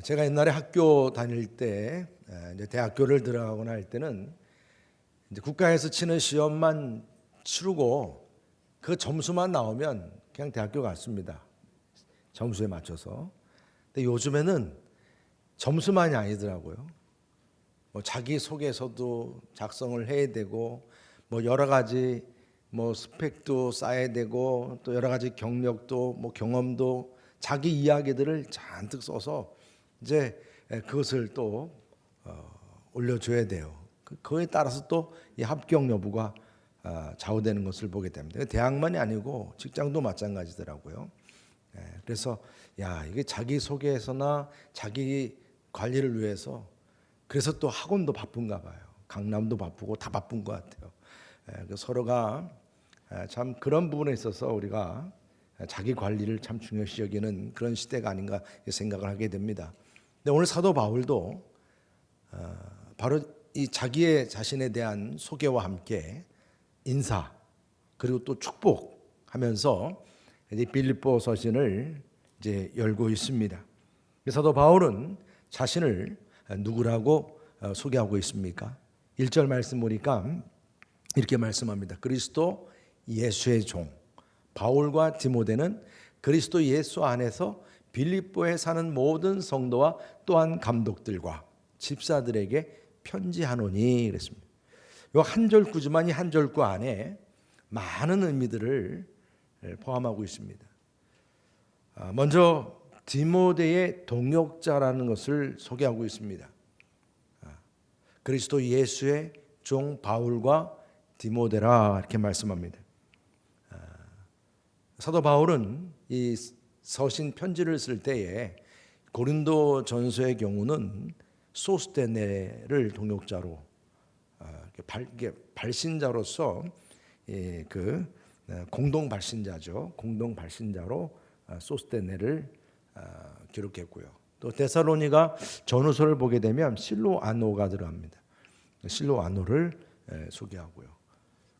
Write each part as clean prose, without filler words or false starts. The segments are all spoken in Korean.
제가 옛날에 학교 다닐 때, 이제 대학교를 들어가거나 할 때는 이제 국가에서 치는 시험만 치르고 그 점수만 나오면 그냥 대학교 갔습니다. 점수에 맞춰서. 근데 요즘에는 점수만이 아니더라고요. 뭐 자기 소개서도 작성을 해야 되고, 뭐 여러 가지 뭐 스펙도 쌓아야 되고, 또 여러 가지 경력도 뭐 경험도 자기 이야기들을 잔뜩 써서 이제 그것을 또 올려줘야 돼요. 그거에 따라서 또 이 합격 여부가 좌우되는 것을 보게 됩니다. 대학만이 아니고 직장도 마찬가지더라고요. 그래서 야, 이게 자기 소개서나 자기 관리를 위해서 그래서 또 학원도 바쁜가 봐요. 강남도 바쁘고 다 바쁜 것 같아요. 서로가 참 그런 부분에 있어서 우리가 자기 관리를 참 중요시 여기는 그런 시대가 아닌가 생각을 하게 됩니다. 근데 오늘 사도 바울도 바로 이 자기의 자신에 대한 소개와 함께 인사 그리고 또 축복하면서 이제 빌립보 서신을 이제 열고 있습니다. 사도 바울은 자신을 누구라고 소개하고 있습니까? 1절 말씀 보니까 이렇게 말씀합니다. 그리스도 예수의 종 바울과 디모데는 그리스도 예수 안에서 빌립보에 사는 모든 성도와 또한 감독들과 집사들에게 편지하노니 그랬습니다. 이 한 절 구지만 이 한 절구 안에 많은 의미들을 포함하고 있습니다. 먼저 디모데의 동역자라는 것을 소개하고 있습니다. 그리스도 예수의 종 바울과 디모데라 이렇게 말씀합니다. 사도 바울은 이 서신 편지를 쓸 때에 고린도 전서의 경우는 소스테네를 동역자로 발신자로서 그 공동 발신자죠. 공동 발신자로 소스테네를 기록했고요. 또 데살로니가 전후서를 보게 되면 실로아노가 들어갑니다. 실로아노를 소개하고요.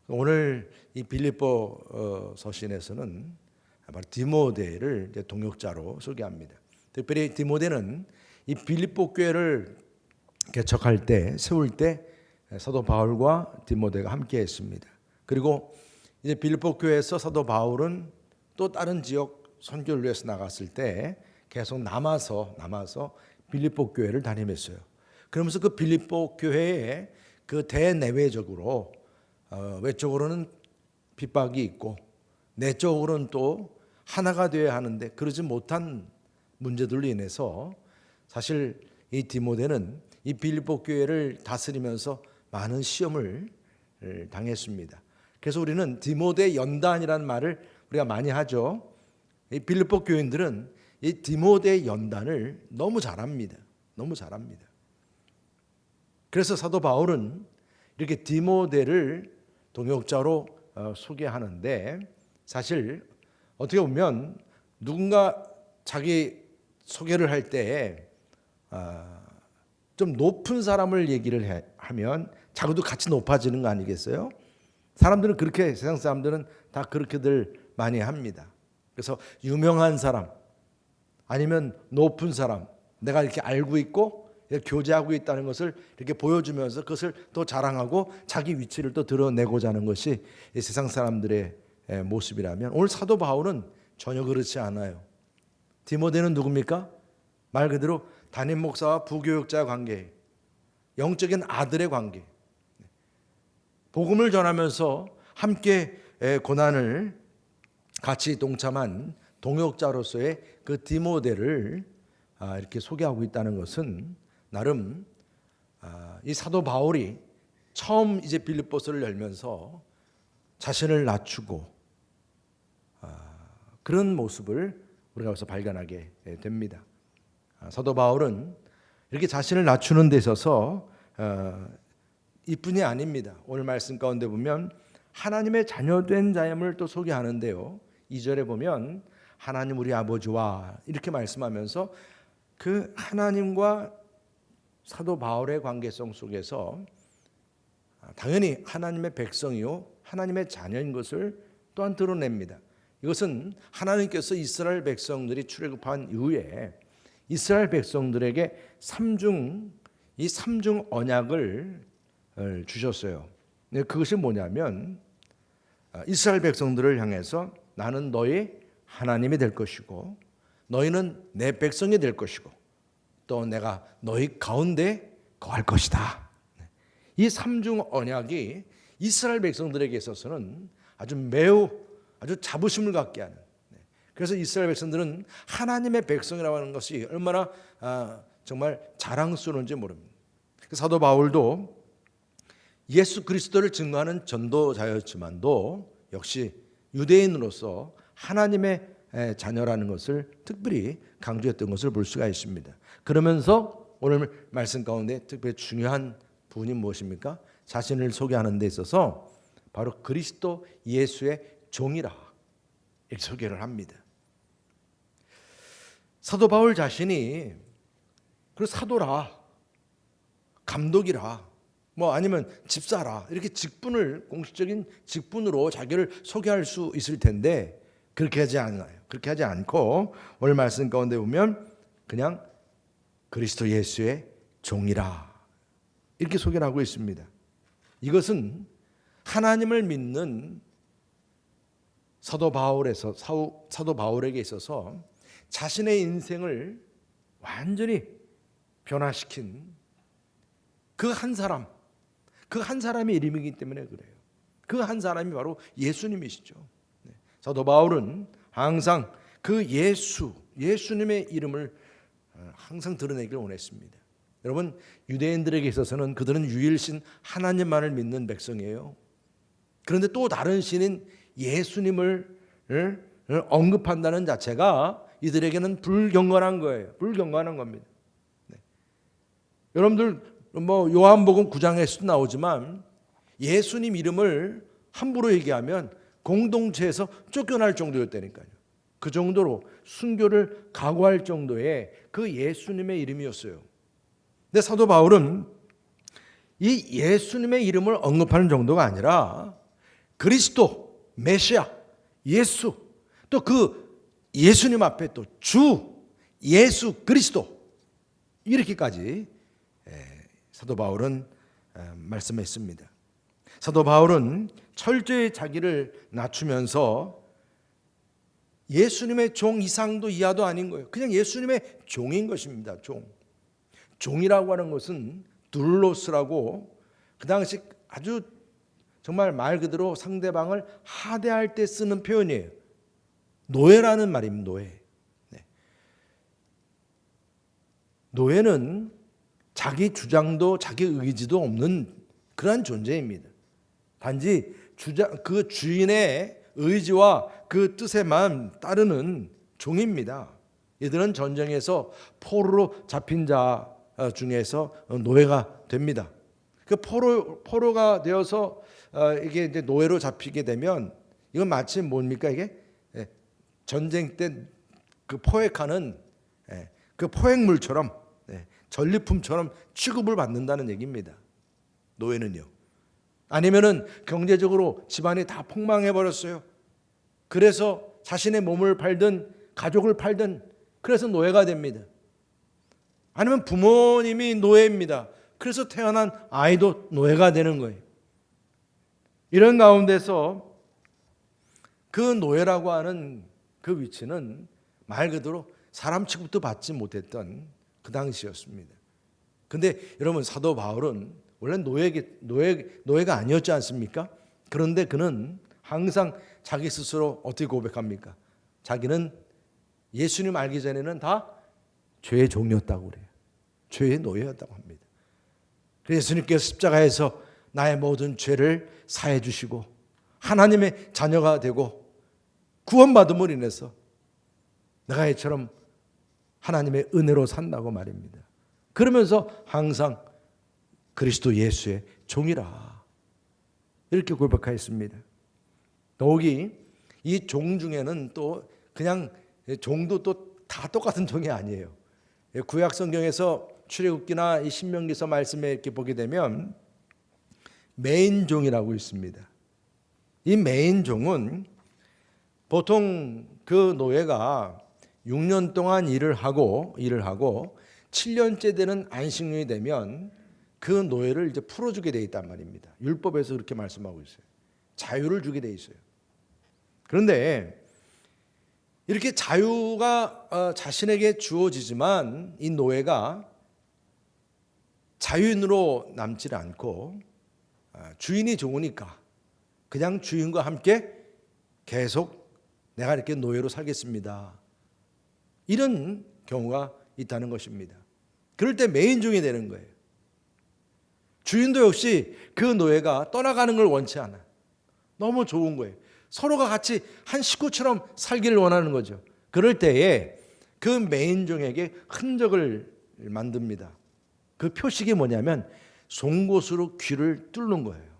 오늘 이 빌립보 서신에서는 바로 디모데를 이제 동역자로 소개합니다. 특별히 디모데는 이 빌립보 교회를 개척할 때 세울 때 사도 바울과 디모데가 함께했습니다. 그리고 이제 빌립보 교회에서 사도 바울은 또 다른 지역 선교를 위해서 나갔을 때 계속 남아서 빌립보 교회를 다니면서요. 그러면서 그 빌립보 교회에 그 대내외적으로 외적으로는 핍박이 있고 내적으로는 또 하나가 되어야 하는데 그러지 못한 문제들로 인해서 사실 이 디모데는 이 빌립보 교회를 다스리면서 많은 시험을 당했습니다. 그래서 우리는 디모데 연단이라는 말을 우리가 많이 하죠. 이 빌립보 교인들은 이 디모데 연단을 너무 잘합니다. 너무 잘합니다. 그래서 사도 바울은 이렇게 디모데를 동역자로 소개하는데 사실 어떻게 보면 누군가 자기 소개를 할 때 좀 높은 사람을 얘기를 하면 자기도 같이 높아지는 거 아니겠어요? 사람들은 그렇게 세상 사람들은 다 그렇게들 많이 합니다. 그래서 유명한 사람 아니면 높은 사람 내가 이렇게 알고 있고 교제하고 있다는 것을 이렇게 보여주면서 그것을 또 자랑하고 자기 위치를 또 드러내고자 하는 것이 이 세상 사람들의 모습이라면 오늘 사도 바울은 전혀 그렇지 않아요. 디모데는 누굽니까? 말 그대로 담임 목사와 부교육자 관계, 영적인 아들의 관계. 복음을 전하면서 함께 고난을 같이 동참한 동역자로서의 그 디모데를 이렇게 소개하고 있다는 것은 나름 이 사도 바울이 처음 이제 빌립보서를 열면서 자신을 낮추고 그런 모습을 우리가 여기서 발견하게 됩니다. 사도 바울은 이렇게 자신을 낮추는 데 있어서 이뿐이 아닙니다. 오늘 말씀 가운데 보면 하나님의 자녀된 자임을 또 소개하는데요. 2절에 보면 하나님 우리 아버지와 이렇게 말씀하면서 그 하나님과 사도 바울의 관계성 속에서 당연히 하나님의 백성이요 하나님의 자녀인 것을 또한 드러냅니다. 이것은 하나님께서 이스라엘 백성들이 출애굽한 이후에 이스라엘 백성들에게 이 삼중 언약을 주셨어요. 그것이 뭐냐면 이스라엘 백성들을 향해서 나는 너희 하나님이 될 것이고 너희는 내 백성이 될 것이고 또 내가 너희 가운데 거할 것이다. 이 삼중 언약이 이스라엘 백성들에게 있어서는 아주 자부심을 갖게 하는, 그래서 이스라엘 백성들은 하나님의 백성이라고 하는 것이 얼마나 정말 자랑스러운지 모릅니다. 사도 바울도 예수 그리스도를 증거하는 전도자였지만도 역시 유대인으로서 하나님의 자녀라는 것을 특별히 강조했던 것을 볼 수가 있습니다. 그러면서 오늘 말씀 가운데 특별히 중요한 부분이 무엇입니까? 자신을 소개하는 데 있어서 바로 그리스도 예수의 종이라 이렇게 소개를 합니다. 사도 바울 자신이 그 사도라, 감독이라, 아니면 집사라 이렇게 직분을 공식적인 직분으로 자기를 소개할 수 있을 텐데 그렇게 하지 않아요. 그렇게 하지 않고 오늘 말씀 가운데 보면 그냥 그리스도 예수의 종이라 이렇게 소개를 하고 있습니다. 이것은 하나님을 믿는 사도 바울에게 있어서 자신의 인생을 완전히 변화시킨 그 한 사람의 이름이기 때문에 그래요. 그 한 사람이 바로 예수님이시죠. 사도 바울은 항상 그 예수님의 이름을 항상 드러내기를 원했습니다. 여러분, 유대인들에게 있어서는 그들은 유일신 하나님만을 믿는 백성이에요. 그런데 또 다른 신인 예수님을 언급한다는 자체가 이들에게는 불경건한 거예요. 불경건한 겁니다. 여러분들 요한복음 9장에서도 나오지만 예수님 이름을 함부로 얘기하면 공동체에서 쫓겨날 정도였다니까요. 그 정도로 순교를 각오할 정도의 그 예수님의 이름이었어요. 근데 사도 바울은 이 예수님의 이름을 언급하는 정도가 아니라 그리스도, 메시아, 예수, 또 그 예수님 앞에 또 주, 예수 그리스도 이렇게까지 사도 바울은 말씀했습니다. 사도 바울은 철저히 자기를 낮추면서 예수님의 종 이상도 이하도 아닌 거예요. 그냥 예수님의 종인 것입니다. 종이라고 하는 것은 둘로스라고 그 당시 아주 정말 말 그대로 상대방을 하대할 때 쓰는 표현이에요. 노예라는 말입니다. 노예는 자기 주장도 자기 의지도 없는 그러한 존재입니다. 단지 그 주인의 의지와 그 뜻에만 따르는 종입니다. 이들은 전쟁에서 포로로 잡힌 자 중에서 노예가 됩니다. 그 포로가 되어서 이게 이제 노예로 잡히게 되면 이건 마치 뭡니까 이게 전쟁 때 그 포획하는 그 포획물처럼 전리품처럼 취급을 받는다는 얘기입니다. 노예는요. 아니면은 경제적으로 집안이 다 폭망해 버렸어요. 그래서 자신의 몸을 팔든 가족을 팔든 그래서 노예가 됩니다. 아니면 부모님이 노예입니다. 그래서 태어난 아이도 노예가 되는 거예요. 이런 가운데서 그 노예라고 하는 그 위치는 말 그대로 사람 취급도 받지 못했던 그 당시였습니다. 근데 여러분 사도 바울은 원래 노예가 아니었지 않습니까? 그런데 그는 항상 자기 스스로 어떻게 고백합니까? 자기는 예수님 알기 전에는 다 죄의 종이었다고 그래요. 죄의 노예였다고 합니다. 그래서 예수님께서 십자가에서 나의 모든 죄를 사해 주시고 하나님의 자녀가 되고 구원받음으로 인해서 내가 이처럼 하나님의 은혜로 산다고 말입니다. 그러면서 항상 그리스도 예수의 종이라 이렇게 고백하였습니다. 더욱이 이 종 중에는 또 그냥 종도 또 다 똑같은 종이 아니에요. 구약 성경에서 출애굽기나 이 신명기서 말씀에 이렇게 보게 되면 메인 종이라고 있습니다. 이 메인 종은 보통 그 노예가 6년 동안 일을 하고 7년째 되는 안식년이 되면 그 노예를 이제 풀어주게 돼 있단 말입니다. 율법에서 그렇게 말씀하고 있어요. 자유를 주게 돼 있어요. 그런데 이렇게 자유가 자신에게 주어지지만 이 노예가 자유인으로 남질 않고 주인이 좋으니까 그냥 주인과 함께 계속 내가 이렇게 노예로 살겠습니다. 이런 경우가 있다는 것입니다. 그럴 때 매인종이 되는 거예요. 주인도 역시 그 노예가 떠나가는 걸 원치 않아. 너무 좋은 거예요. 서로가 같이 한 식구처럼 살기를 원하는 거죠. 그럴 때에 그 매인종에게 흔적을 만듭니다. 그 표식이 뭐냐면 송곳으로 귀를 뚫는 거예요.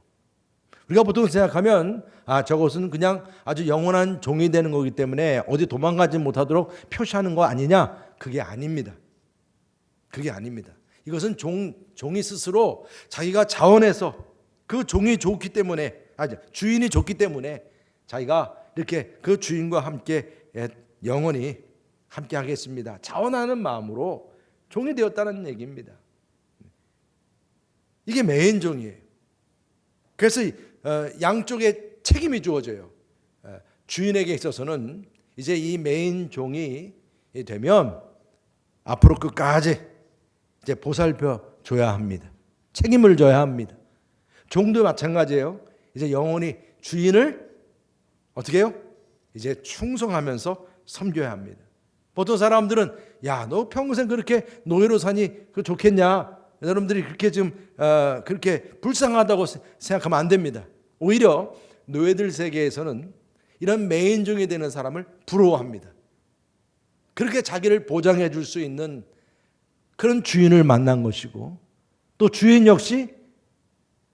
우리가 보통 생각하면 저것은 그냥 아주 영원한 종이 되는 거기 때문에 어디 도망가지 못하도록 표시하는 거 아니냐? 그게 아닙니다. 그게 아닙니다. 이것은 종이 스스로 자기가 자원해서 그 종이 좋기 때문에 주인이 좋기 때문에 자기가 이렇게 그 주인과 함께 영원히 함께 하겠습니다. 자원하는 마음으로 종이 되었다는 얘기입니다. 이게 매인종이에요. 그래서 양쪽에 책임이 주어져요. 주인에게 있어서는 이제 이 매인종이 되면 앞으로 끝까지 이제 보살펴 줘야 합니다. 책임을 져야 합니다. 종도 마찬가지예요. 이제 영원히 주인을 어떻게 해요? 이제 충성하면서 섬겨야 합니다. 보통 사람들은 너 평생 그렇게 노예로 사니 그 좋겠냐? 여러분들이 그렇게 좀 그렇게 불쌍하다고 생각하면 안 됩니다. 오히려 노예들 세계에서는 이런 매인종이 되는 사람을 부러워합니다. 그렇게 자기를 보장해 줄 수 있는 그런 주인을 만난 것이고 또 주인 역시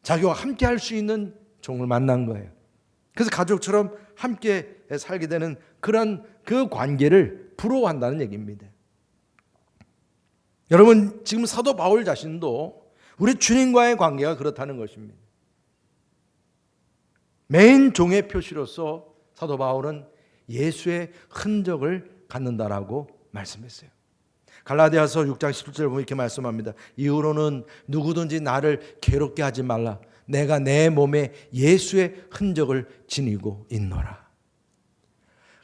자기와 함께 할 수 있는 종을 만난 거예요. 그래서 가족처럼 함께 살게 되는 그런 그 관계를 부러워한다는 얘기입니다. 여러분 지금 사도 바울 자신도 우리 주님과의 관계가 그렇다는 것입니다. 매인 종의 표시로서 사도 바울은 예수의 흔적을 갖는다라고 말씀했어요. 갈라디아서 6장 17절 보면 이렇게 말씀합니다. 이후로는 누구든지 나를 괴롭게 하지 말라. 내가 내 몸에 예수의 흔적을 지니고 있노라.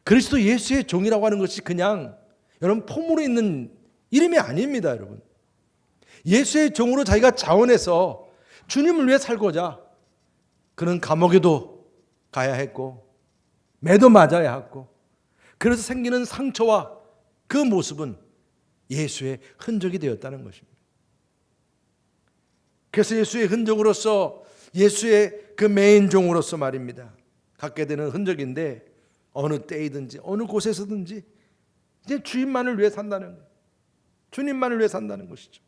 그리스도 예수의 종이라고 하는 것이 그냥 여러분 폼으로 있는 이름이 아닙니다, 여러분. 예수의 종으로 자기가 자원해서 주님을 위해 살고자 그는 감옥에도 가야 했고 매도 맞아야 했고 그래서 생기는 상처와 그 모습은 예수의 흔적이 되었다는 것입니다. 그래서 예수의 흔적으로서 예수의 그 매인종으로서 말입니다. 갖게 되는 흔적인데 어느 때이든지 어느 곳에서든지 이제 주인만을 위해 산다는 거예요. 주님만을 위해 산다는 것이죠.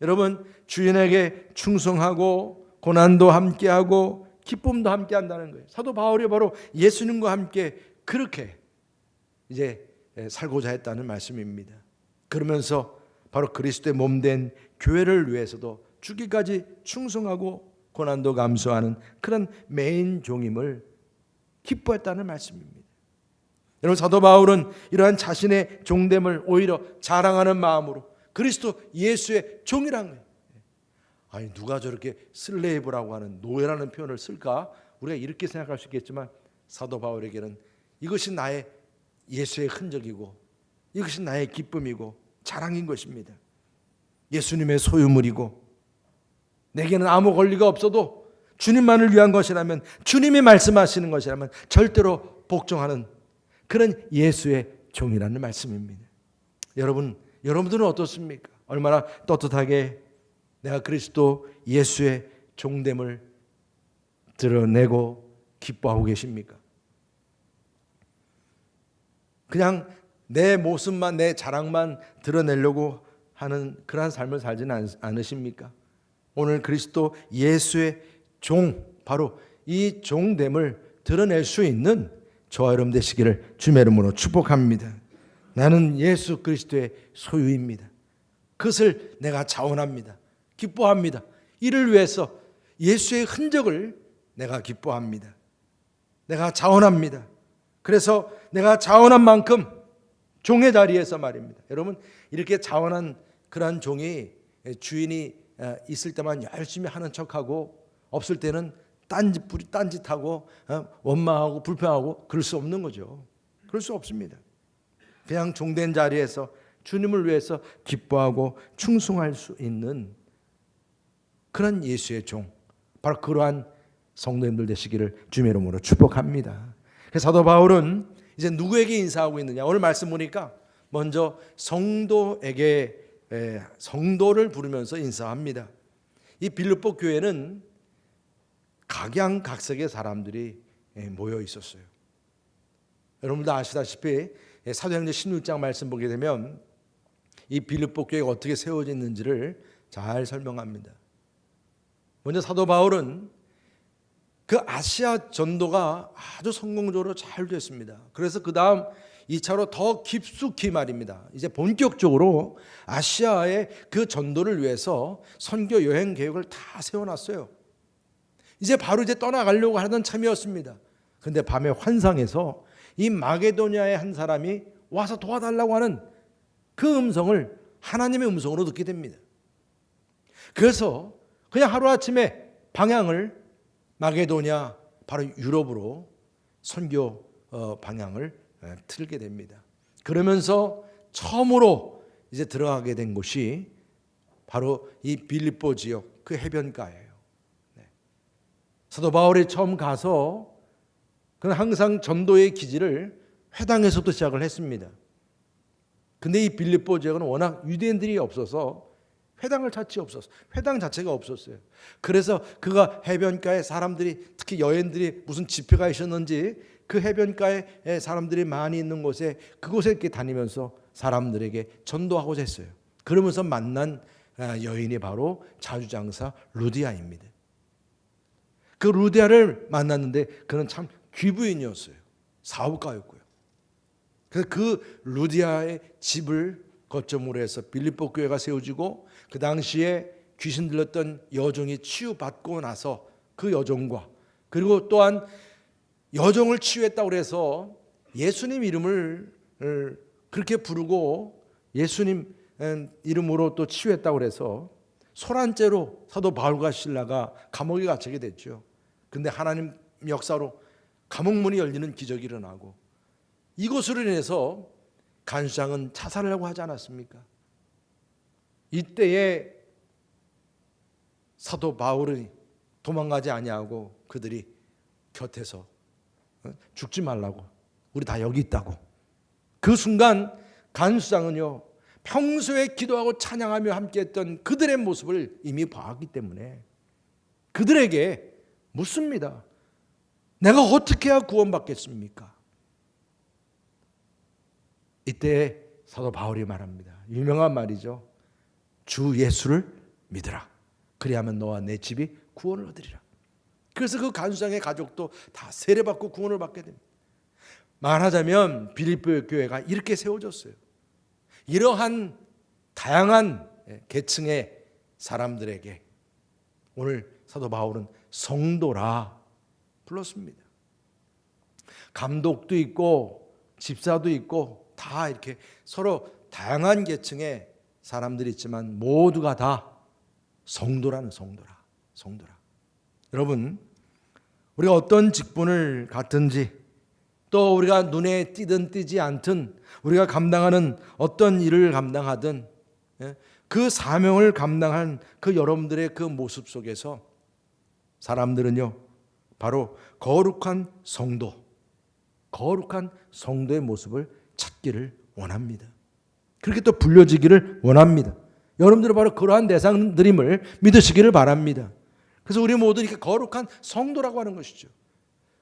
여러분 주인에게 충성하고 고난도 함께하고 기쁨도 함께한다는 거예요. 사도 바울이 바로 예수님과 함께 그렇게 이제 살고자 했다는 말씀입니다. 그러면서 바로 그리스도의 몸된 교회를 위해서도 죽기까지 충성하고 고난도 감수하는 그런 매인종임을 기뻐했다는 말씀입니다. 여러분 사도 바울은 이러한 자신의 종됨을 오히려 자랑하는 마음으로 그리스도 예수의 종이란 거예요. 아니 누가 저렇게 슬레이브라고 하는 노예라는 표현을 쓸까? 우리가 이렇게 생각할 수 있겠지만 사도 바울에게는 이것이 나의 예수의 흔적이고 이것이 나의 기쁨이고 자랑인 것입니다. 예수님의 소유물이고 내게는 아무 권리가 없어도 주님만을 위한 것이라면 주님이 말씀하시는 것이라면 절대로 복종하는 그런 예수의 종이라는 말씀입니다. 여러분들은 어떻습니까? 얼마나 떳떳하게 내가 그리스도 예수의 종됨을 드러내고 기뻐하고 계십니까? 그냥 내 모습만 내 자랑만 드러내려고 하는 그러한 삶을 살지는 않으십니까? 오늘 그리스도 예수의 종 바로 이 종됨을 드러낼 수 있는 저와 여러분 되시기를 주의 이름으로 축복합니다. 나는 예수 그리스도의 소유입니다. 그것을 내가 자원합니다. 기뻐합니다. 이를 위해서 예수의 흔적을 내가 기뻐합니다. 내가 자원합니다. 그래서 내가 자원한 만큼 종의 자리에서 말입니다. 여러분, 이렇게 자원한 그러한 종이 주인이 있을 때만 열심히 하는 척하고 없을 때는 딴짓하고 원망하고 불평하고 그럴 수 없는 거죠. 그럴 수 없습니다. 그냥 종된 자리에서 주님을 위해서 기뻐하고 충성할 수 있는 그런 예수의 종, 바로 그러한 성도님들 되시기를 주님의 이름으로 축복합니다. 그래서 사도 바울은 이제 누구에게 인사하고 있느냐? 오늘 말씀 보니까 먼저 성도에게 성도를 부르면서 인사합니다. 이 빌립보 교회는 각양각색의 사람들이 모여 있었어요. 여러분도 아시다시피 사도행전 16장 말씀 보게 되면 이 빌립보 교회가 어떻게 세워졌는지를 잘 설명합니다. 먼저 사도 바울은 그 아시아 전도가 아주 성공적으로 잘 됐습니다. 그래서 그 다음 2차로 더 깊숙이 말입니다. 이제 본격적으로 아시아의 그 전도를 위해서 선교 여행 계획을 다 세워놨어요. 이제 바로 떠나가려고 하던 참이었습니다. 그런데 밤에 환상에서 이 마게도냐의 한 사람이 와서 도와달라고 하는 그 음성을 하나님의 음성으로 듣게 됩니다. 그래서 그냥 하루아침에 방향을 마게도냐, 바로 유럽으로 선교 방향을 틀게 됩니다. 그러면서 처음으로 이제 들어가게 된 곳이 바로 이 빌립보 지역 그 해변가예요. 사도 바울이 처음 가서 그는 항상 전도의 기지를 회당에서도 시작을 했습니다. 근데 이 빌립보 지역은 워낙 유대인들이 없어서 회당을 찾지 없었어요. 회당 자체가 없었어요. 그래서 그가 해변가에 사람들이, 특히 여인들이 무슨 집회가 있었는지 그 해변가에 사람들이 많이 있는 곳에, 그곳에 이렇게 다니면서 사람들에게 전도하고자 했어요. 그러면서 만난 여인이 바로 자주장사 루디아입니다. 그 루디아를 만났는데 그는 참 귀부인이었어요. 사업가였고요. 그래서 그 루디아의 집을 거점으로 해서 빌립보 교회가 세워지고, 그 당시에 귀신 들렸던 여종이 치유받고 나서 그 여종과, 그리고 또한 여종을 치유했다고 해서 예수님 이름을 그렇게 부르고 예수님 이름으로 또 치유했다고 해서 소란죄로 사도 바울과 실라가 감옥에 갇히게 됐죠. 근데 하나님 역사로 감옥문이 열리는 기적이 일어나고, 이것으로 인해서 간수장은 자살하려고 하지 않았습니까? 이때에 사도 바울이 도망가지 아니하고 그들이 곁에서 죽지 말라고, 우리 다 여기 있다고. 그 순간 간수장은요, 평소에 기도하고 찬양하며 함께했던 그들의 모습을 이미 봤기 때문에 그들에게 묻습니다. 내가 어떻게 해야 구원받겠습니까? 이때 사도 바울이 말합니다. 유명한 말이죠. 주 예수를 믿으라. 그리하면 너와 내 집이 구원을 얻으리라. 그래서 그 간수장의 가족도 다 세례받고 구원을 받게 됩니다. 말하자면 빌립보 교회가 이렇게 세워졌어요. 이러한 다양한 계층의 사람들에게 오늘 사도 바울은 성도라 불렀습니다. 감독도 있고 집사도 있고 다 이렇게 서로 다양한 계층의 사람들이 있지만 모두가 다 성도라는 성도라. 여러분, 우리가 어떤 직분을 갖든지 또 우리가 눈에 띄든 띄지 않든 우리가 감당하는 어떤 일을 감당하든 그 사명을 감당한 그 여러분들의 그 모습 속에서 사람들은요, 바로 거룩한 성도의 모습을 찾기를 원합니다. 그렇게 또 불려지기를 원합니다. 여러분들은 바로 그러한 대상들임을 믿으시기를 바랍니다. 그래서 우리 모두 이렇게 거룩한 성도라고 하는 것이죠.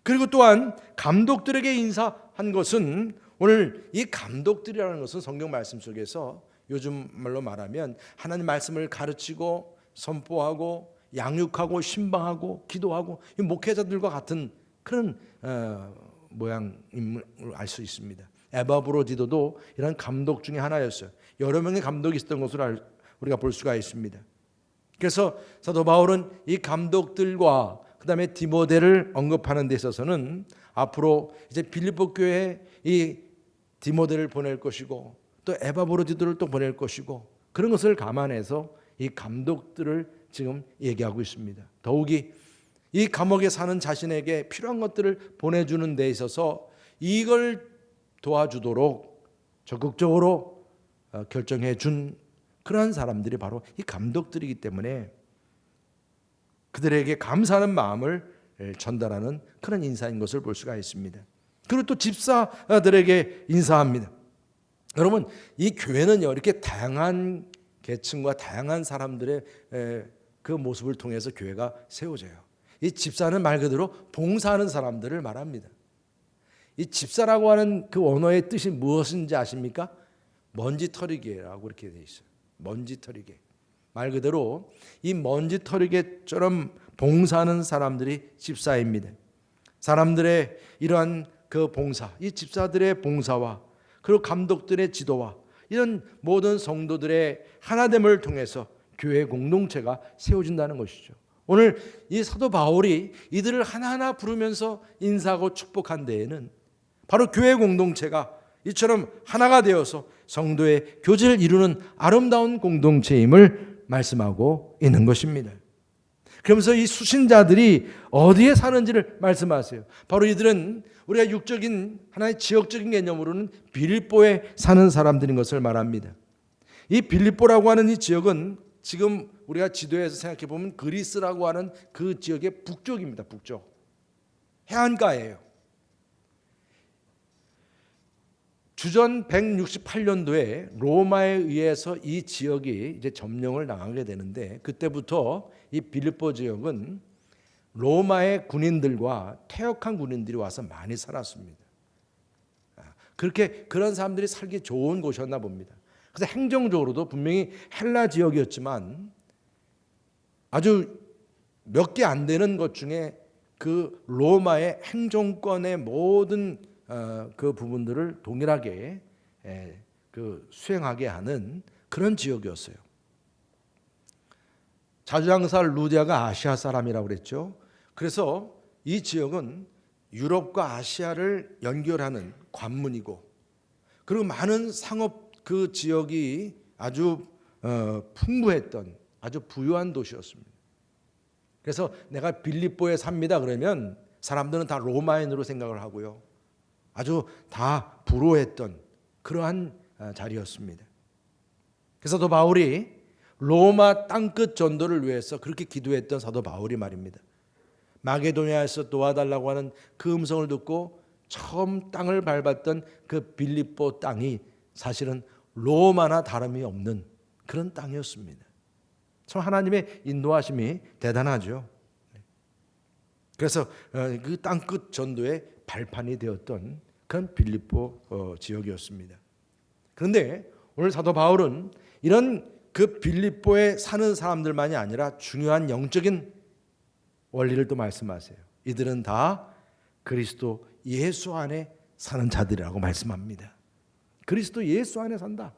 그리고 또한 감독들에게 인사한 것은, 오늘 이 감독들이라는 것은 성경 말씀 속에서 요즘 말로 말하면 하나님 말씀을 가르치고 선포하고 양육하고 신방하고 기도하고 이 목회자들과 같은 그런 모양임을 알 수 있습니다. 에바브로디도도 이런 감독 중에 하나였어요. 여러 명의 감독이 있었던 것으로 우리가 볼 수가 있습니다. 그래서 사도 바울은 이 감독들과 그 다음에 디모데를 언급하는 데 있어서는 앞으로 이제 빌립보 교회의 이 디모데를 보낼 것이고 또 에바브로디도를 또 보낼 것이고 그런 것을 감안해서 이 감독들을 지금 얘기하고 있습니다. 더욱이 이 감옥에 사는 자신에게 필요한 것들을 보내주는 데 있어서 이걸 도와주도록 적극적으로 결정해 준 그러한 사람들이 바로 이 감독들이기 때문에 그들에게 감사하는 마음을 전달하는 그런 인사인 것을 볼 수가 있습니다. 그리고 또 집사들에게 인사합니다. 여러분, 이 교회는요 이렇게 다양한 계층과 다양한 사람들의 그 모습을 통해서 교회가 세워져요. 이 집사는 말 그대로 봉사하는 사람들을 말합니다. 이 집사라고 하는 그 언어의 뜻이 무엇인지 아십니까? 먼지털이개라고 이렇게 되어 있어요. 먼지털이개. 말 그대로 이 먼지털이개처럼 봉사하는 사람들이 집사입니다. 사람들의 이러한 그 봉사, 이 집사들의 봉사와 그리고 감독들의 지도와 이런 모든 성도들의 하나됨을 통해서 교회 공동체가 세워진다는 것이죠. 오늘 이 사도 바울이 이들을 하나하나 부르면서 인사하고 축복한 데에는 바로 교회 공동체가 이처럼 하나가 되어서 성도의 교제를 이루는 아름다운 공동체임을 말씀하고 있는 것입니다. 그러면서 이 수신자들이 어디에 사는지를 말씀하세요. 바로 이들은 우리가 육적인 하나의 지역적인 개념으로는 빌립보에 사는 사람들인 것을 말합니다. 이 빌립보라고 하는 이 지역은 지금 우리가 지도에서 생각해 보면 그리스라고 하는 그 지역의 북쪽입니다. 북쪽. 해안가예요. 주전 168년도에 로마에 의해서 이 지역이 이제 점령을 당하게 되는데 그때부터 이 빌립보 지역은 로마의 군인들과 퇴역한 군인들이 와서 많이 살았습니다. 그렇게 그런 사람들이 살기 좋은 곳이었나 봅니다. 그래서 행정적으로도 분명히 헬라 지역이었지만 아주 몇 개 안 되는 것 중에 그 로마의 행정권의 모든 그 부분들을 동일하게 그 수행하게 하는 그런 지역이었어요. 자주장사 루디아가 아시아 사람이라고 그랬죠. 그래서 이 지역은 유럽과 아시아를 연결하는 관문이고 그리고 많은 상업 그 지역이 아주 풍부했던 아주 부유한 도시였습니다. 그래서 내가 빌립보에 삽니다 그러면 사람들은 다 로마인으로 생각을 하고요. 아주 다 부러워했던 그러한 자리였습니다. 그래서 사도 바울이 로마 땅끝 전도를 위해서 그렇게 기도했던 사도 바울이 말입니다. 마게도니아에서 도와달라고 하는 그 음성을 듣고 처음 땅을 밟았던 그 빌립보 땅이 사실은 로마나 다름이 없는 그런 땅이었습니다. 참 하나님의 인도하심이 대단하죠. 그래서 그 땅끝 전도의 발판이 되었던 그런 빌립보 지역이었습니다. 그런데 오늘 사도 바울은 이런 그 빌립보에 사는 사람들만이 아니라 중요한 영적인 원리를 또 말씀하세요. 이들은 다 그리스도 예수 안에 사는 자들이라고 말씀합니다. 그리스도 예수 안에 산다.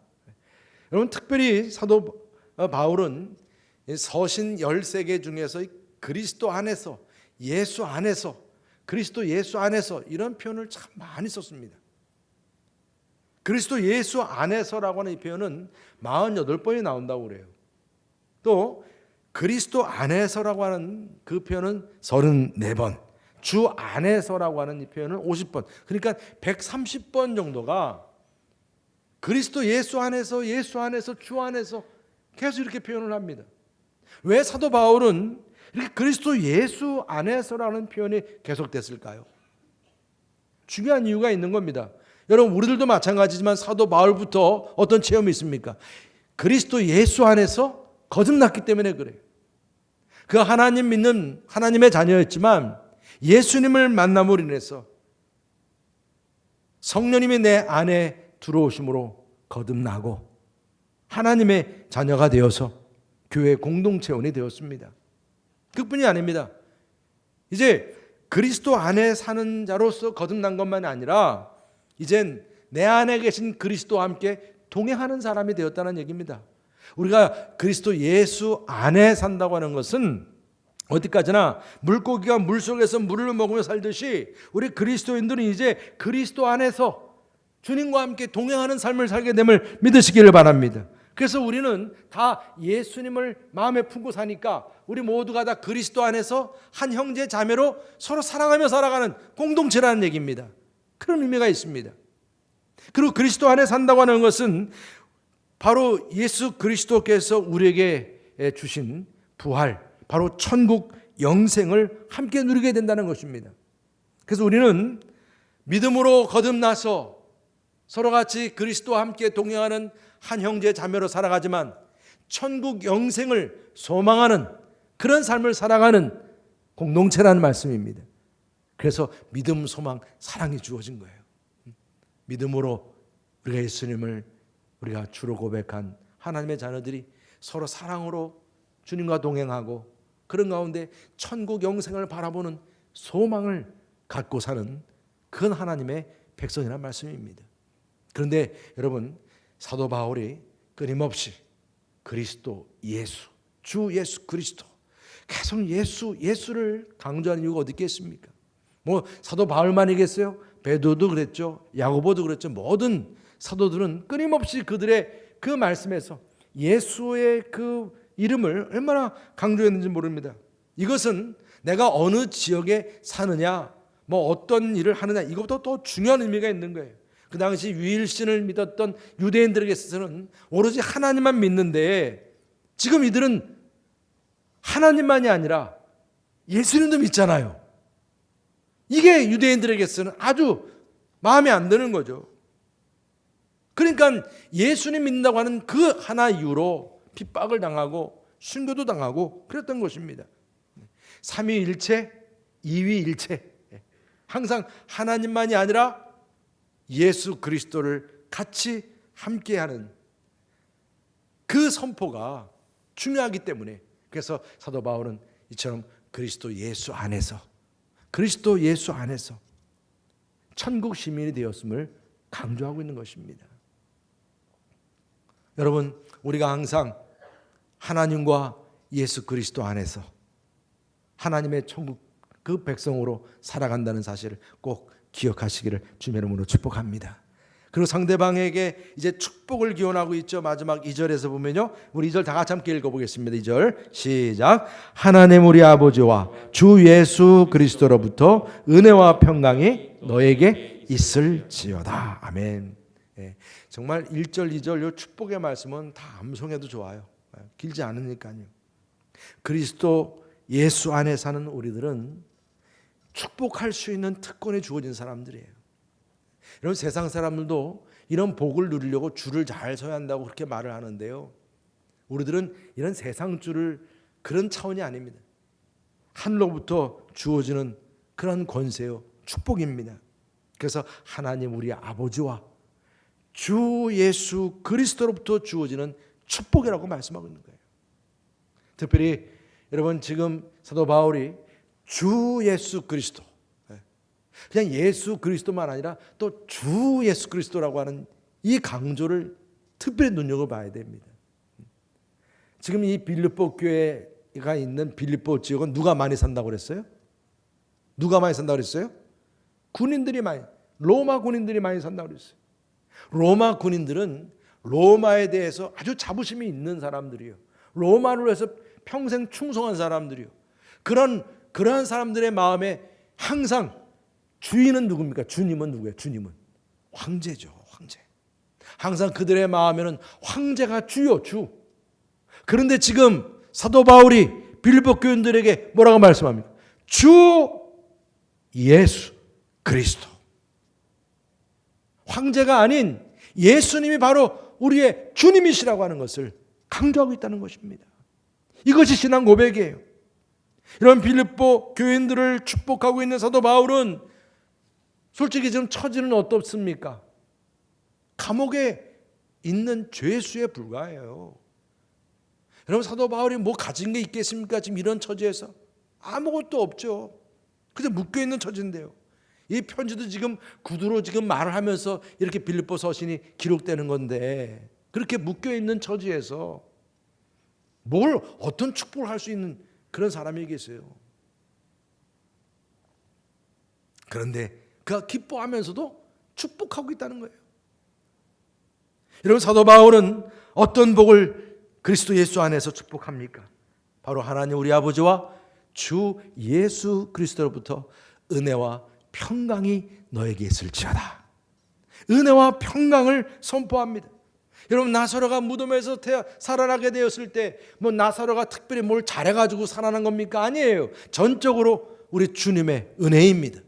여러분 특별히 사도 바울은 서신 13개 중에서 그리스도 안에서 예수 안에서 그리스도 예수 안에서 이런 표현을 참 많이 썼습니다. 그리스도 예수 안에서라고 하는 이 표현은 48번이 나온다고 그래요. 또 그리스도 안에서라고 하는 그 표현은 34번, 주 안에서라고 하는 이 표현은 50번, 그러니까 130번 정도가 그리스도 예수 안에서 주 안에서 계속 이렇게 표현을 합니다. 왜 사도 바울은 이렇게 그리스도 예수 안에서라는 표현이 계속됐을까요? 중요한 이유가 있는 겁니다. 여러분 우리들도 마찬가지지만 사도 바울부터 어떤 체험이 있습니까? 그리스도 예수 안에서 거듭났기 때문에 그래요. 그 하나님 믿는 하나님의 자녀였지만 예수님을 만남으로 인해서 성령님이 내 안에 들어오심으로 거듭나고 하나님의 자녀가 되어서 교회 공동체원이 되었습니다. 그뿐이 아닙니다. 이제 그리스도 안에 사는 자로서 거듭난 것만이 아니라 이젠 내 안에 계신 그리스도와 함께 동행하는 사람이 되었다는 얘기입니다. 우리가 그리스도 예수 안에 산다고 하는 것은 어디까지나 물고기가 물속에서 물을 먹으며 살듯이 우리 그리스도인들은 이제 그리스도 안에서 주님과 함께 동행하는 삶을 살게 됨을 믿으시기를 바랍니다. 그래서 우리는 다 예수님을 마음에 품고 사니까 우리 모두가 다 그리스도 안에서 한 형제 자매로 서로 사랑하며 살아가는 공동체라는 얘기입니다. 그런 의미가 있습니다. 그리고 그리스도 안에 산다고 하는 것은 바로 예수 그리스도께서 우리에게 주신 부활, 바로 천국 영생을 함께 누리게 된다는 것입니다. 그래서 우리는 믿음으로 거듭나서 서로 같이 그리스도와 함께 동행하는 한 형제 자매로 살아가지만 천국 영생을 소망하는 그런 삶을 살아가는 공동체라는 말씀입니다. 그래서 믿음, 소망, 사랑이 주어진 거예요. 믿음으로 우리가 예수님을 우리가 주로 고백한 하나님의 자녀들이 서로 사랑으로 주님과 동행하고 그런 가운데 천국 영생을 바라보는 소망을 갖고 사는 그건 하나님의 백성이라는 말씀입니다. 그런데 여러분, 사도 바울이 끊임없이 그리스도 예수, 주 예수 그리스도 계속 예수를 강조하는 이유가 어디 있겠습니까? 뭐 사도 바울만이겠어요? 베드로도 그랬죠. 야고보도 그랬죠. 모든 사도들은 끊임없이 그들의 그 말씀에서 예수의 그 이름을 얼마나 강조했는지 모릅니다. 이것은 내가 어느 지역에 사느냐, 뭐 어떤 일을 하느냐, 이것보다 더 중요한 의미가 있는 거예요. 그 당시 유일신을 믿었던 유대인들에게서는 오로지 하나님만 믿는데 지금 이들은 하나님만이 아니라 예수님도 믿잖아요. 이게 유대인들에게서는 아주 마음에 안 드는 거죠. 그러니까 예수님 믿는다고 하는 그 하나 이유로 핍박을 당하고 순교도 당하고 그랬던 것입니다. 삼위일체, 이위일체, 항상 하나님만이 아니라 예수 그리스도를 같이 함께하는 그 선포가 중요하기 때문에, 그래서 사도 바울은 이처럼 그리스도 예수 안에서 천국 시민이 되었음을 강조하고 있는 것입니다. 여러분, 우리가 항상 하나님과 예수 그리스도 안에서 하나님의 천국 그 백성으로 살아간다는 사실을 꼭 기억하시기를 주님의 이름으로 축복합니다. 그리고 상대방에게 이제 축복을 기원하고 있죠. 마지막 2절에서 보면요, 우리 2절 다 같이 함께 읽어보겠습니다. 2절 시작. 하나님 우리 아버지와 주 예수 그리스도로부터 은혜와 평강이 너에게 있을지어다. 아멘. 예, 정말 1절 2절 이 축복의 말씀은 다 암송해도 좋아요. 길지 않으니까요. 그리스도 예수 안에 사는 우리들은 축복할 수 있는 특권이 주어진 사람들이에요. 여러분, 세상 사람들도 이런 복을 누리려고 줄을 잘 서야 한다고 그렇게 말을 하는데요, 우리들은 이런 세상 줄을 그런 차원이 아닙니다. 하늘로부터 주어지는 그런 권세요, 축복입니다. 그래서 하나님 우리 아버지와 주 예수 그리스도로부터 주어지는 축복이라고 말씀하고 있는 거예요. 특별히 여러분, 지금 사도 바울이 주 예수 그리스도, 그냥 예수 그리스도만 아니라 또 주 예수 그리스도라고 하는 이 강조를 특별히 눈여겨봐야 됩니다. 지금 이 빌립보 교회가 있는 빌립보 지역은 누가 많이 산다고 그랬어요? 누가 많이 산다고 그랬어요? 로마 군인들이 많이 산다고 그랬어요. 로마 군인들은 로마에 대해서 아주 자부심이 있는 사람들이에요. 로마를 위해서 평생 충성한 사람들이에요. 그러한 사람들의 마음에 항상 주인은 누굽니까? 주님은 누구예요? 주님은 황제죠. 황제. 항상 그들의 마음에는 황제가 주요, 주. 그런데 지금 사도 바울이 빌립보 교인들에게 뭐라고 말씀합니까? 주 예수 그리스도. 황제가 아닌 예수님이 바로 우리의 주님이시라고 하는 것을 강조하고 있다는 것입니다. 이것이 신앙 고백이에요. 이런 빌립보 교인들을 축복하고 있는 사도 바울은 솔직히 지금 처지는 어떻습니까? 감옥에 있는 죄수에 불과해요. 여러분, 사도 바울이 뭐 가진 게 있겠습니까? 지금 이런 처지에서 아무것도 없죠. 그냥 묶여있는 처지인데요, 이 편지도 지금 구두로 지금 말을 하면서 이렇게 빌립보 서신이 기록되는 건데, 그렇게 묶여있는 처지에서 어떤 축복을 할 수 있는 그런 사람이 계세요. 그런데 그가 기뻐하면서도 축복하고 있다는 거예요. 여러분, 사도 바울은 어떤 복을 그리스도 예수 안에서 축복합니까? 바로 하나님 우리 아버지와 주 예수 그리스도로부터 은혜와 평강이 너에게 있을지어다. 은혜와 평강을 선포합니다. 여러분, 나사로가 무덤에서 살아나게 되었을 때 뭐 나사로가 특별히 뭘 잘해가지고 살아난 겁니까? 아니에요. 전적으로 우리 주님의 은혜입니다.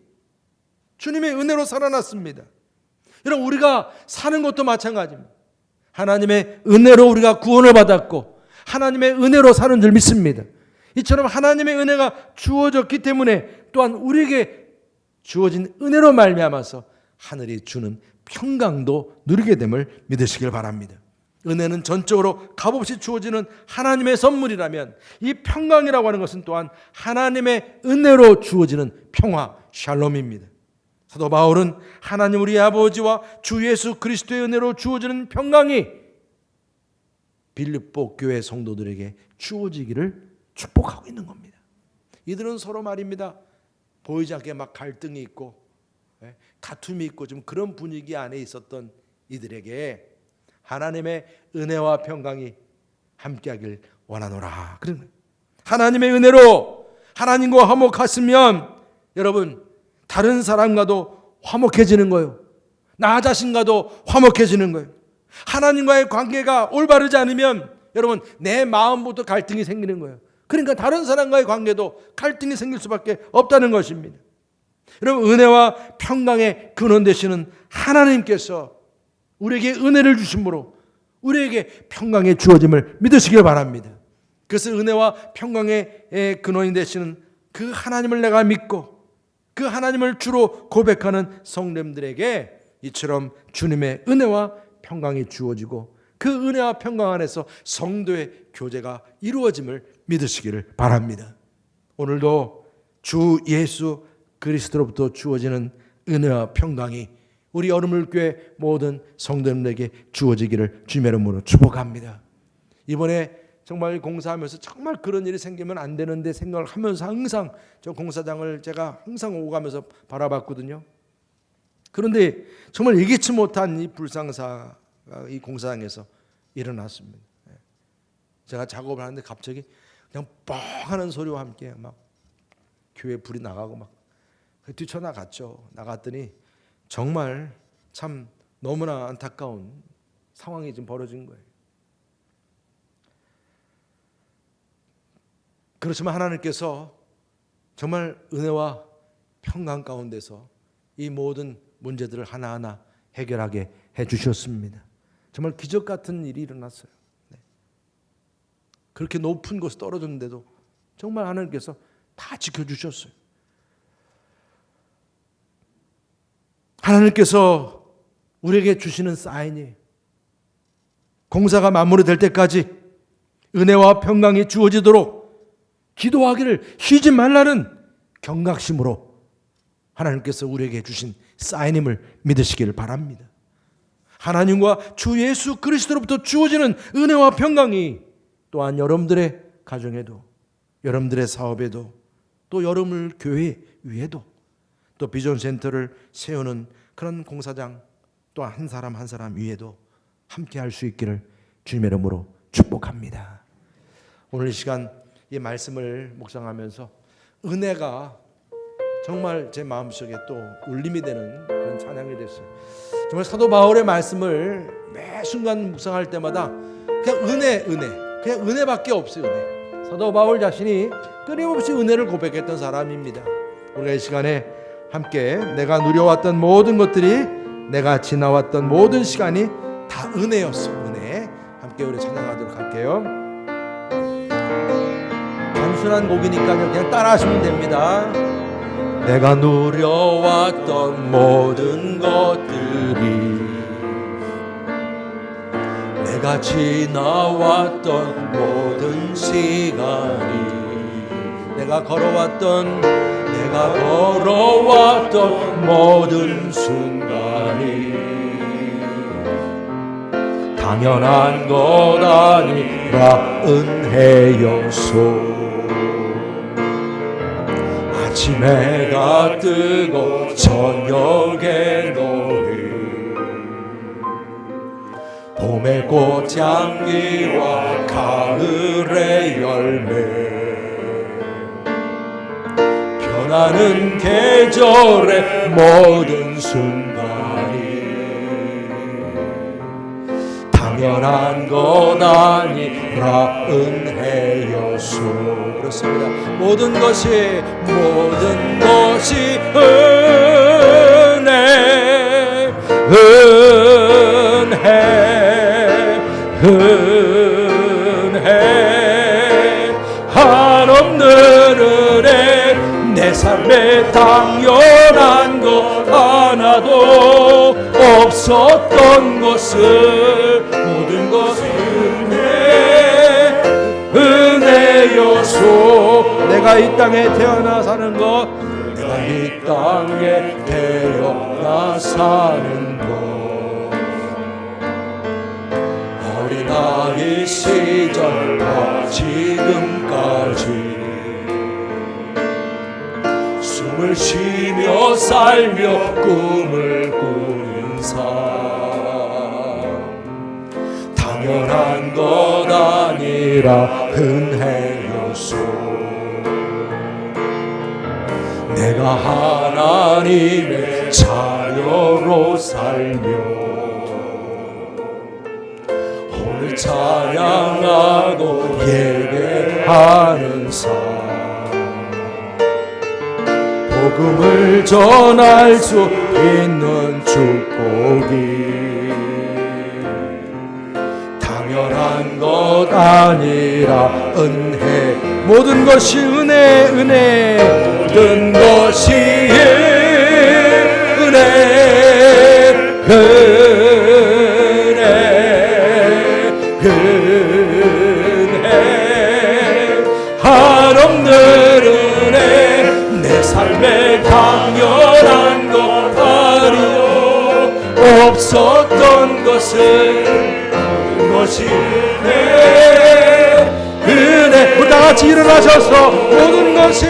주님의 은혜로 살아났습니다. 여러분, 우리가 사는 것도 마찬가지입니다. 하나님의 은혜로 우리가 구원을 받았고 하나님의 은혜로 사는 줄 믿습니다. 이처럼 하나님의 은혜가 주어졌기 때문에 또한 우리에게 주어진 은혜로 말미암아서 하늘이 주는 평강도 누리게 됨을 믿으시길 바랍니다. 은혜는 전적으로 값없이 주어지는 하나님의 선물이라면 이 평강이라고 하는 것은 또한 하나님의 은혜로 주어지는 평화, 샬롬입니다. 사도 바울은 하나님 우리 아버지와 주 예수 그리스도의 은혜로 주어지는 평강이 빌립보 교회 성도들에게 주어지기를 축복하고 있는 겁니다. 이들은 서로 말입니다, 보이지 않게 막 갈등이 있고 다툼이 있고 좀 그런 분위기 안에 있었던 이들에게 하나님의 은혜와 평강이 함께하길 원하노라. 그런 하나님의 은혜로 하나님과 화목했으면 여러분, 다른 사람과도 화목해지는 거예요. 나 자신과도 화목해지는 거예요. 하나님과의 관계가 올바르지 않으면 여러분, 내 마음부터 갈등이 생기는 거예요. 그러니까 다른 사람과의 관계도 갈등이 생길 수밖에 없다는 것입니다. 여러분, 은혜와 평강의 근원 되시는 하나님께서 우리에게 은혜를 주심으로 우리에게 평강의 주어짐을 믿으시길 바랍니다. 그래서 은혜와 평강의 근원이 되시는 그 하나님을 내가 믿고 그 하나님을 주로 고백하는 성도님들에게 이처럼 주님의 은혜와 평강이 주어지고 그 은혜와 평강 안에서 성도의 교제가 이루어짐을 믿으시기를 바랍니다. 오늘도 주 예수 그리스도로부터 주어지는 은혜와 평강이 우리 얼음물교회 모든 성도님들에게 주어지기를 주님의 이름으로 축복합니다. 이번에 정말 공사하면서 정말 그런 일이 생기면 안 되는데 생각을 하면서 항상 저 공사장을 제가 항상 오고 가면서 바라봤거든요. 그런데 정말 예기치 못한 이 불상사가 이 공사장에서 일어났습니다. 제가 작업을 하는데 갑자기 그냥 뻥 하는 소리와 함께 막 교회 불이 나가고 막 뛰쳐나갔죠. 나갔더니 정말 참 너무나 안타까운 상황이 지금 벌어진 거예요. 그렇지만 하나님께서 정말 은혜와 평강 가운데서 이 모든 문제들을 하나하나 해결하게 해주셨습니다. 정말 기적 같은 일이 일어났어요. 그렇게 높은 곳에 떨어졌는데도 정말 하나님께서 다 지켜주셨어요. 하나님께서 우리에게 주시는 사인이 공사가 마무리될 때까지 은혜와 평강이 주어지도록 기도하기를 쉬지 말라는 경각심으로 하나님께서 우리에게 주신 사인임을 믿으시기를 바랍니다. 하나님과 주 예수 그리스도로부터 주어지는 은혜와 평강이 또한 여러분들의 가정에도 여러분들의 사업에도 또 여러분 교회 위에도 또 비전센터를 세우는 그런 공사장 또 한 사람 한 사람 위에도 함께 할 수 있기를 주님의 이름으로 축복합니다. 오늘 이 시간 이 말씀을 묵상하면서 은혜가 정말 제 마음속에 또 울림이 되는 그런 찬양이 됐어요. 정말 사도 바울의 말씀을 매 순간 묵상할 때마다 그냥 은혜 그냥 은혜밖에 없어요. 은혜. 사도 바울 자신이 끊임없이 은혜를 고백했던 사람입니다. 우리가 이 시간에 함께 내가 누려왔던 모든 것들이 내가 지나왔던 모든 시간이 다 은혜였어. 은혜. 함께 우리 찬양하도록 할게요. 단순한 곡이니까요. 그냥 따라하시면 됩니다. 내가 누려왔던 모든 것들이 내가 지나왔던 모든 시간이 내가 걸어왔던 모든 순간이 당연한 것 아니라 은혜여서 아침 해가 뜨고 저녁에 너를 봄꽃 향기와 가을의 열매 변하는 계절의 모든 순간이 당연한 것 아니라 은혜였소. 그렇습니다. 모든 것이 은혜 한없는 은혜 내 삶에 당연한 것 하나도 없었던 것을 모든 것이 은혜였소. 내가 이 땅에 태어나 사는 것 내가 이 땅에 태어나 사는 것 어린아이 시절과 지금까지 숨을 쉬며 살며 꿈을 꾸는 삶 당연한 것 아니라 은혜였소. 내가 하나님의 자녀로 살며 오늘 찬양하고 예배하는 삶 복음을 전할 수 있는 축복이 당연한 것 아니라 은혜 모든 것이 은혜 모든 것이 은혜 한없는 은혜 내 삶에 당연한 것 아니요 없었던 것을 모든 것이 은혜 우리 다같이 일어나셔서 모든 것이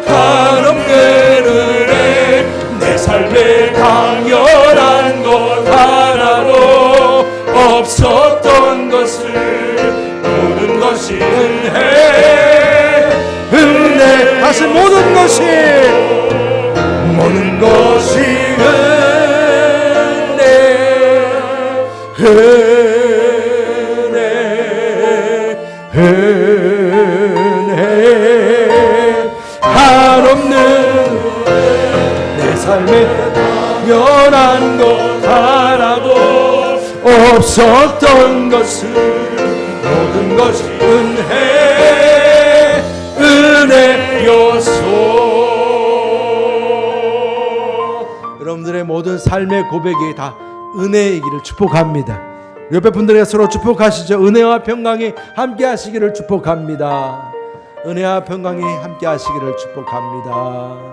한없는 은혜 내 삶에 당연한 것 하나도 없었던 것을 모든 것이 은혜 다시 모든 것이 은혜 한없는 내 삶에 당연한 것 하나도 없었던 것을 모든 것이 은혜였소. 여러분들의 모든 삶의 고백이 다 은혜이기를 축복합니다. 옆에 분들에게 서로 축복하시죠. 은혜와 평강이 함께 하시기를 축복합니다. 은혜와 평강이 함께 하시기를 축복합니다.